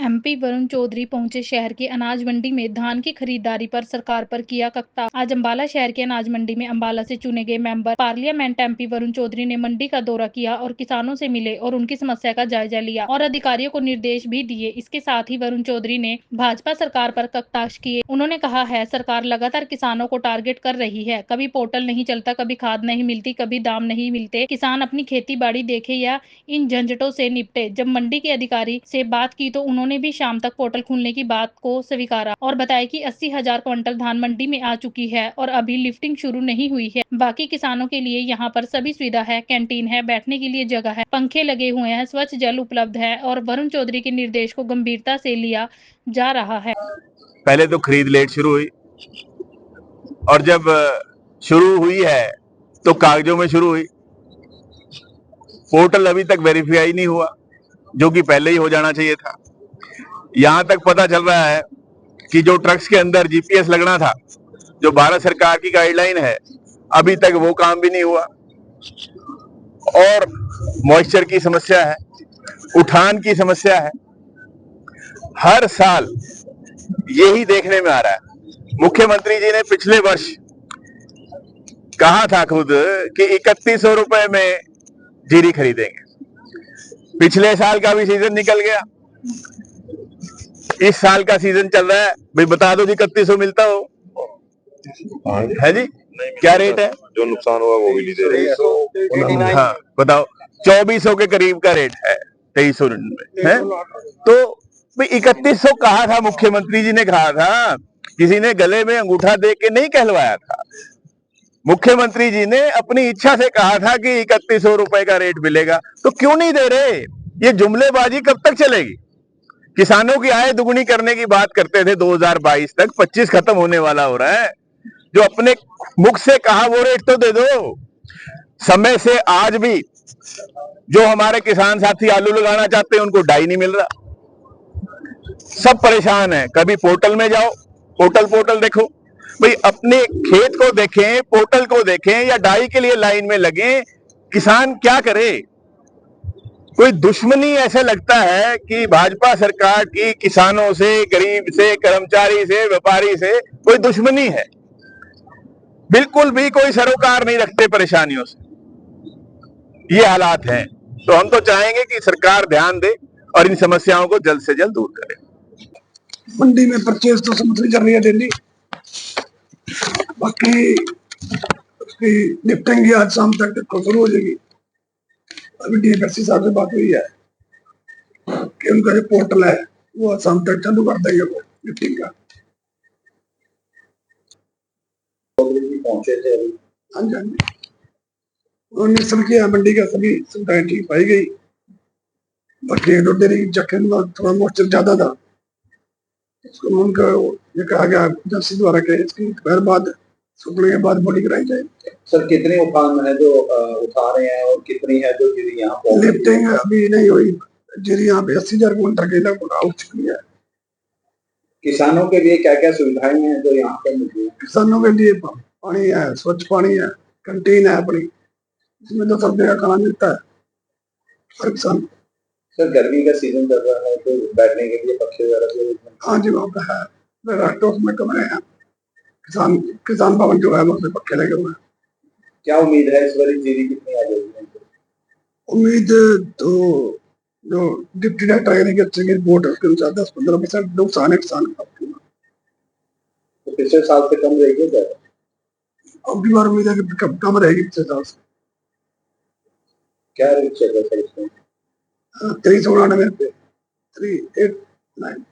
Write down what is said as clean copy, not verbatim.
MP Varun Chaudhary पहुंचे शहर की अनाज मंडी में धान की खरीदारी पर सरकार पर किया कटाक्ष। आज अंबाला शहर की अनाज मंडी में अंबाला से चुने गए member parliament MP Varun Chaudhary ने मंडी का दौरा किया और किसानों से मिले और उनकी समस्या का जायजा लिया और अधिकारियों को निर्देश भी दिए। इसके साथ ही वरुण चौधरी ने भाजपा सरकार पर कटाक्ष किए। उन्होंने कहा है सरकार लगातार किसानों को टारगेट कर रही है, कभी पोर्टल नहीं चलता, कभी खाद नहीं मिलती, कभी दाम नहीं मिलते। किसान अपनी खेती बाड़ी देखे या इन झंझटों से निपटे। जब मंडी के अधिकारी से बात की तो उन्होंने भी शाम तक पोर्टल खुलने की बात को स्वीकारा और बताया कि 80,000 क्विंटल धान मंडी में आ चुकी है और अभी लिफ्टिंग शुरू नहीं हुई है। बाकी किसानों के लिए यहाँ पर सभी सुविधा है, कैंटीन है, बैठने के लिए जगह है, पंखे लगे हुए हैं, स्वच्छ जल उपलब्ध है और वरुण चौधरी के निर्देश को गंभीरता से लिया जा रहा है। पहले तो खरीद लेट शुरू हुई और जब शुरू हुई है तो कागजों में शुरू हुई। पोर्टल अभी तक वेरीफाई नहीं हुआ, जो कि पहले ही हो जाना चाहिए था। यहां तक पता चल रहा है कि जो ट्रक्स के अंदर जीपीएस लगना था, जो भारत सरकार की गाइडलाइन है, अभी तक वो काम भी नहीं हुआ। और मॉइस्चर की समस्या है, उठान की समस्या है। हर साल यही देखने में आ रहा है। मुख्यमंत्री जी ने पिछले वर्ष कहा था खुद कि 3100 रुपए में जीरी खरीदेंगे। पिछले साल का भी सीजन निकल गया, इस साल का सीजन चल रहा है। भाई बता दो जी, 3100 मिलता हो है जी? क्या रेट है? जो नुकसान हुआ वो भी नहीं दे रहे। हाँ बताओ, 2400 के करीब का रेट है, 2300 में है। तो भाई 3100 कहा था, मुख्यमंत्री जी ने कहा था, किसी ने गले में अंगूठा दे के नहीं कहलवाया था। मुख्यमंत्री जी ने अपनी इच्छा से कहा था कि 3100 रुपए का रेट मिलेगा, तो क्यों नहीं दे रहे? ये जुमलेबाजी कब तक चलेगी? किसानों की आय दुगुनी करने की बात करते थे 2022 तक, 25 खत्म होने वाला हो रहा है। जो अपने मुख से कहा वो रेट तो दे दो। समय से आज भी जो हमारे किसान साथी आलू लगाना चाहते हैं उनको डाई नहीं मिल रहा, सब परेशान है। कभी पोर्टल में जाओ, पोर्टल देखो, भाई अपने खेत को देखें, पोर्टल को देखें या डाई के लिए लाइन में लगे। किसान क्या करे? कोई दुश्मनी ऐसे लगता है कि भाजपा सरकार की किसानों से, गरीब से, कर्मचारी से, व्यापारी से कोई दुश्मनी है। बिल्कुल भी कोई सरोकार नहीं रखते परेशानियों से। ये हालात हैं। तो हम तो चाहेंगे कि सरकार ध्यान दे और इन समस्याओं को जल्द से जल्द दूर करे। मंडी में परचेज तो समझ चल रही है डेली, बाकी उसकी लिफ्टिंग की आज शाम तक शुरू हो जाएगी। अभी डीएफएससी साहब से बात हुई है कि उनका जो पोर्टल है वो शाम तक चालू कर देंगे वो लिफ्टिंग का। पहुंचे थे अभी? हाँ जी, हाँ जी, उन्होंने सब किया, मंडी का सभी सुविधाएं ठीक पाई गई। बाकी डेरी जखन में थोड़ा मॉइस्चर ज्यादा था, उसको उनका ये कहा गया एजेंसी द्वारा कि इसकी दोपहर बाद सूखने के बाद बॉडी कराई जाए। सर कितने उठान है जो उठा रहे हैं और कितनी है जो जीरी यहाँ पहुंच? लिफ्टिंग अभी नहीं हुई, जीरी यहाँ पे 80,000 क्विंटल के लगभग आ चुकी है। किसानों के लिए क्या क्या सुविधाएं हैं जो यहाँ पे मिलती है? किसानों के लिए पानी है, स्वच्छ पानी है, कैंटीन है अपनी, इसमें तो सब जगह खाना मिलता है हर किसान। सर गर्मी का सीजन चल रहा है तो बैठने के लिए पक्षी वगैरह? हाँ जी, वहाँ पे है, राष्ट्रों में कमरे हैं, किसान भवन जो है वहाँ पे पक्के लगे हुए हैं। क्या उम्मीद है इस बार जीरी कितनी आ जाएगी? उम्मीद तो जो डिप्टी डायरेक्टर की रिपोर्ट है उसके अनुसार 10-15% नुकसान है किसान का। तो पिछले साल से कम रहेगी क्या? अब की बार उम्मीद है कि कम रहेगी पिछले साल से। क्या रेट चल रहा है इसमें? 399 पे 389।